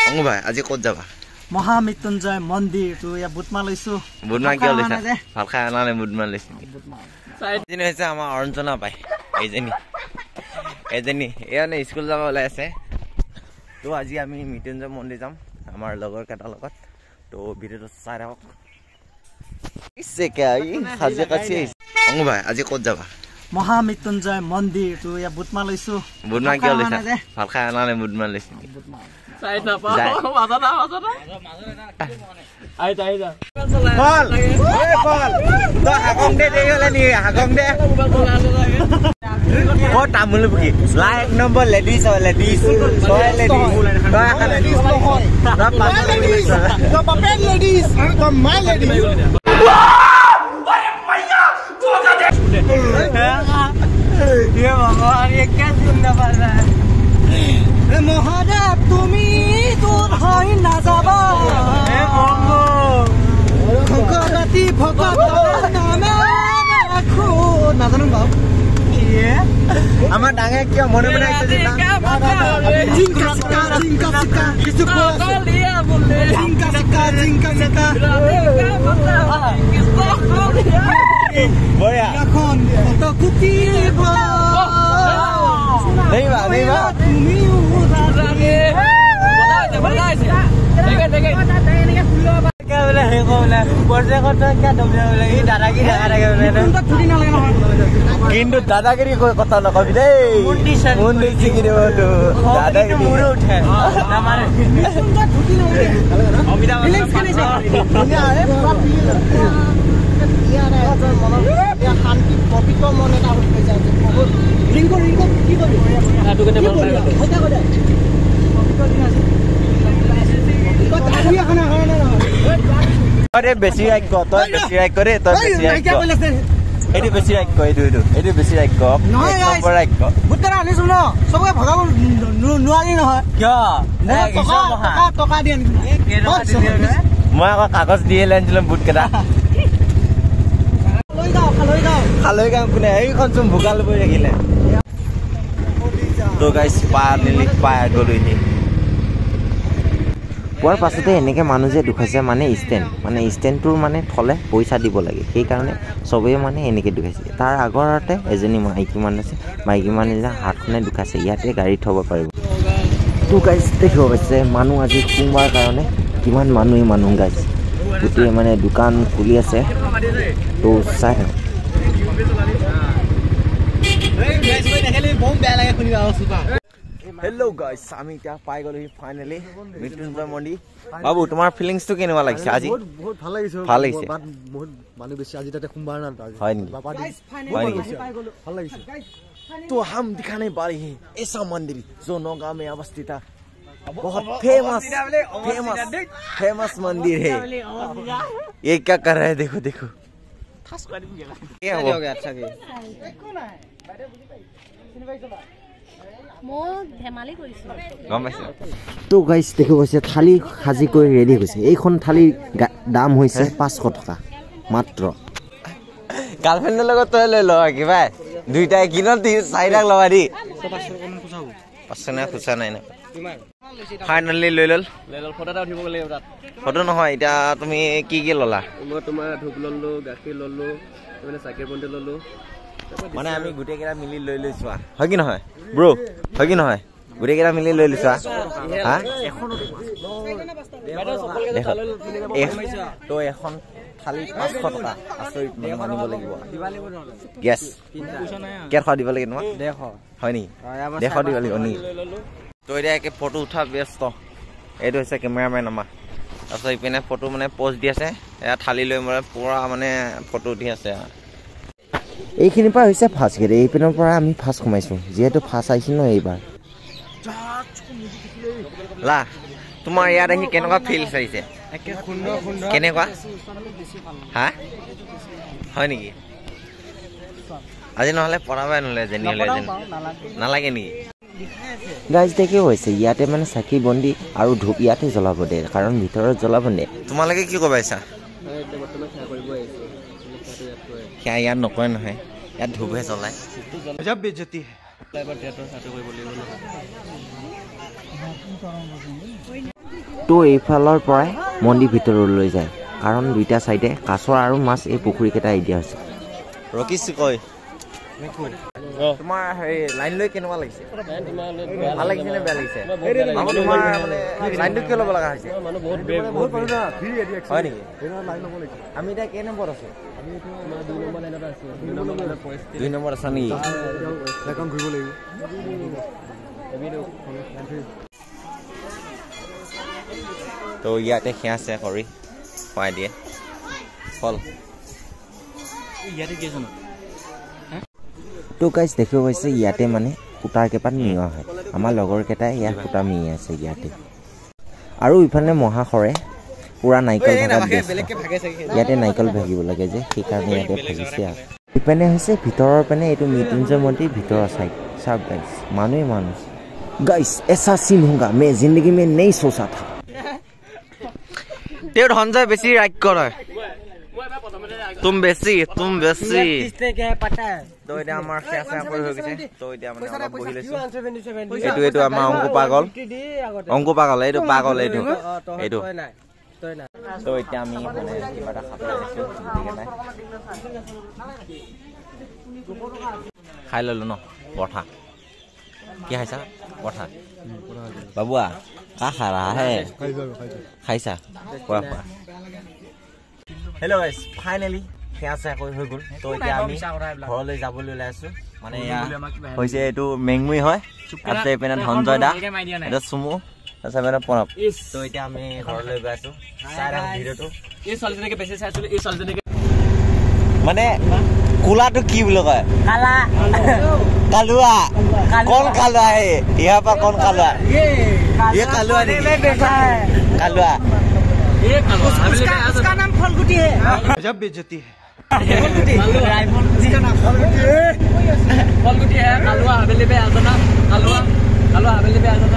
অংগু ভাই আজি ক'ত যাবা মহামৃত্যুঞ্জয় মন্দিৰ তো ইয়া বুটমা লৈছো বুটমা কিয় লৈছা ভাল খাই আনা নে বুটমা লৈছা এজনী হৈছে আমাৰ অঞ্জনা পাই এজনী এনে স্কুল যাব ওলাই আছে তো আজি আমি মৃত্যুঞ্জয় মন্দিৰ যাম আমাৰ লগৰ কেইটাৰ লগত তো ভিডিঅ'টো চাই থাকক ইছে কে সাজে কাছে অংগু ভাই আজি ক'ত যাবা মহামৃত্যুঞ্জয় মন্দিৰ তো ইয়া বুটমা লৈছো বুটমা কিয় লৈছা ভাল খাই আনা নে বুটমা লৈছা চাই না পা মাজা আইতা বল বল তো হাগং দে গলে নি হাগং দে ও তামুল বুকি লাইক নম্বৰ লেডিজ ছয় লেডিজ তো এখন লেডিজ তো পাঁচ লেডিজ তো পাপে লেডিজ তো মাই লেডিজ अरे भैया तू का दे ये भगवान ये क्या सुनना पड़ रहा है ए महादेव তুমি দূর হই না যাবা এ বঙ্গো ভগতি ভগত নামে রাখো না জানো বাপ ইয়ে আমার ডাঙে কি মনে মনে আইছে যে জিঙ্কা সিকা কিছু কলিয়া বলে জিঙ্কা সিকা বয়া এখন কত কুটিব नहीं बा তুমি উড়াগে বলাইছে দেখে क्या बोले है को बोले बर्थडे को तो क्या डबले बोले ये दादागिरी দেখা बोले ছুটি না লাগে না কিন্তু দাদাগিরি কই কথা নকবি দেই মুন্ডি চিগিরে বলো দাদাগিরি মুড়ে উঠে না মানে ছুটি না অমিতা ফিলিংস কেনেছে আরে পুরা ফিল ইয়া রে মন ইয়া শান্তি পবিত্র মন এটা উঠে যায় রিংকো কি করবি আটু কেটে বল কথা কথা পবিত্র দিন আছে কথা আমি এখন না अरे बेसी राइक को तो बेसी राइक करे तो बेसी राइक को एडी बेसी राइक को एडी बेसी राइक को एक नंबर राइक को बुतरा आनी सुनो सबके भगाव नुआली न है क्या टका दियन মই আকৌ কাগজ দিয়ে লেনছিলাম বুট কেটা খালৈ গাও কোনে এইখন চুম ভুগাল বই থাকিলে তো গাইস পাই গলুইনি পোৱাৰ পাছতে এনেকৈ মানুহ যে দুখাইছে মানে ষ্টেণ্ডটোৰ মানে থলে পইচা দিব লাগে সেইকাৰণে চবেই মানে এনেকৈ দুখাইছে তাৰ আগৰতে এজনী মাইকী মানুহ আছে মাইকী মানুহজনী হাতখনে দুখাইছে ইয়াতে গাড়ী থ'ব পাৰিব তো গাইছ দেখিব পাইছে মানুহ আজি সোমবাৰ কাৰণে কিমান মানুহ গাইছ গোটেই মানে দোকান খুলি আছে তো চাই থাকক हेलो गाइस আমি এতিয়া পাই গলো ফাইনালি মৃত্যুঞ্জয় মন্দিৰ বাবু তোমাৰ ফিলিংস তো কেনেকুৱা লাগিছে আজি বহুত ভাল লাগিছে বহুত মানুহ বেছি আজি তাতে সোমবাৰ না হয় নি বাবা ভাল লাগিছে तो हम दिखाने वाले हैं ऐसा मंदिर जो नौगांव में अवस्थित है बहुत फेमस मंदिर है ये क्या कर रहे हैं देखो क्या हो गया अच्छा তো গাইছ দেখিব পাইছে থালি সাজি কৰি ৰেডি হৈছে এইখন থালিৰ দাম হৈছে 500 টকা মাত্ৰ গাৰ্লফ্ৰেণ্ডৰ লগত তই লৈ ল কিবা দুইটাই কিনত 4 লাখ লবা দি 500 না খুচা নাই না ফাইনালি লৈ লল ফটো এটা উঠিব লাগিব তাত ফটো নহয় এটা তুমি কি ললা মই তোমাৰ ধূপ ললো গাখীৰ ললো মানে চাইকেল বন্ডে ললো মানে আমি গুটে কেৰা মিলি লৈ লৈছো হয় কি নহয় ব্ৰো হয় কি নহয় গুটে কেৰা মিলি লৈ লৈছো হা তো এখন খালি 500 টকা আচৰিত মানিব লাগিব গেছ কেৰখ দিব লাগে ন 150 হয় নি 150 দিব লাগিব নি তো এটা একে ফটো উঠা ব্যস্ত এইটো হৈছে কেমেৰামেন আমাৰ তাৰপিছত ইপিনে ফটো মানে পোষ্ট দি আছে এয়া থালি লৈ মানে পুৰা মানে ফটো উঠি আছে এইখিনিৰ পৰা হৈছে ফাৰ্ষ্ট গেট এইপিনৰ পৰা আমি ফাৰ্ষ্ট সোমাইছোঁ যিহেতু ফাৰ্ষ্ট আহিছোঁ ন এইবাৰ লা তোমাৰ ইয়াত আহি কেনেকুৱা ফিল চাইছে কেনেকুৱা হা হয় নেকি আজি নহ'লে পঢ়াবাই নহ'লে যেনি হ'লে নালাগে নেকি গাইজ দেখি হৈছে ইয়াতে মানে চাকি বন্তি আৰু ধূপ ইয়াতে জ্বলাব দিয়ে কাৰণ ভিতৰত জ্বলাব দিয়ে তোমালোকে কি ক'ব আহিছা সেয়া ইয়াত নকয় নহয় ইয়াত ধূপহে জ্বলায় তো এইফালৰ পৰাই মন্দিৰ ভিতৰলৈ যায় কাৰণ দুইটা সাইডে কাছ আৰু মাছ এই পুখুৰীকেইটা এৰি দিয়া হৈছে ৰকিছ কয় তোমাৰ হেৰি লাইন লৈ কেনেকুৱা লাগিছে ভাল লাগিছে নে বেয়া লাগিছে তোমাৰ মানে লাইনটো কিয় ল'ব লগা হৈছে হয় নেকি আমি এতিয়া কেই নম্বৰ আছো 2 নম্বৰ আছা নেকি তো ইয়াতে খেয়া চেয়া কৰি খুৱাই দিয়ে ফল তো গাইজ দেখিব পাইছে ইয়াতে মানে সূতাৰ কেইপাত মিওৱা হয় আমাৰ লগৰ কেইটাই ইয়াত সূতা মিয়াই আছে ইয়াতে আৰু ইফালে মহাশৰে পুৰা নাৰিকল ইয়াতে নাৰিকল ভাগিব লাগে যে সেইকাৰণে ইয়াতে ভাগিছে আৰু ইপিনে হৈছে ভিতৰৰ পিনে এইটো মৃত্যুঞ্জয় মন্দিৰ ভিতৰৰ চাইড চাওক গাইজ মানুহে মানুহ गाइस ऐसा सीन होगा मैं जिंदगी में नहीं सोचा था तेरे धंजा बेसी राइट कर तुम बेसी किसने क्या है पता है तो इधर हमारा क्या क्या कोई हो गया तो इधर हमने आप बोली ले ये तो हमारा अंगु पागल ये तो पागल ये तो तो इधर हमें मैंने ये बड़ा खाते हैं खाई लो ना बोठा क्या है सा बोठा बाबुआ का खा रहा है खाइसा वाह हेलो गाइस फाइनली क्या से कोई हो गल तो এতিয়া আমি ঘৰলৈ যাবলৈ ওলাইছো মানে হৈছে এটো মেংমুই হয় আছে পেনা ধনজয় দা এটা সুমু আছে মেনা পৰপ তো এতিয়া আমি ঘৰলৈ গৈছো সারা ভিডিওটো এই সলজনেকে বেছি চাইছিল এই সলজনেকে মানে कुलाटो की बोलो कय काला कालुआ कौन कालुआ है यहाँ पर कौन कालुआ ये कालुआ नहीं बैठा है कालुआ ये उसका नाम फलगुटी है जब बेइज्जती है फलगुटी है कालुआ हवेली पे आ जाना कालुआ हवेली पे आ जाना